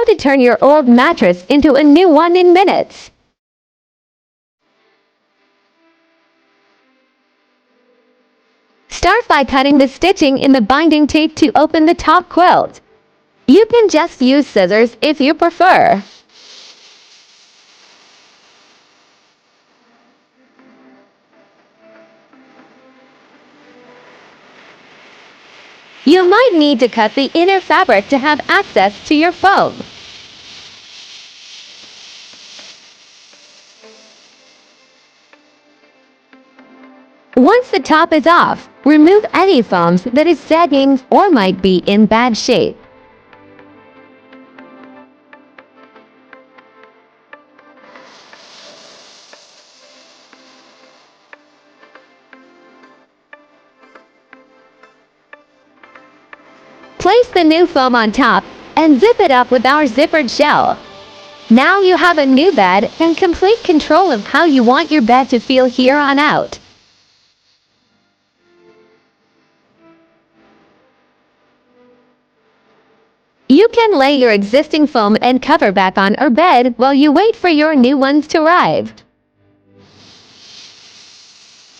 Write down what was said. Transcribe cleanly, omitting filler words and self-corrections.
how to turn your old mattress into a new one in minutes. Start by cutting the stitching in the binding tape to open the top quilt. You can just use scissors if you prefer. You might need to cut the inner fabric to have access to your foam. Once the top is off, remove any foams that is sagging or might be in bad shape. Place the new foam on top and zip it up with our zippered shell. Now you have a new bed and complete control of how you want your bed to feel here on out. You can lay your existing foam and cover back on our bed while you wait for your new ones to arrive.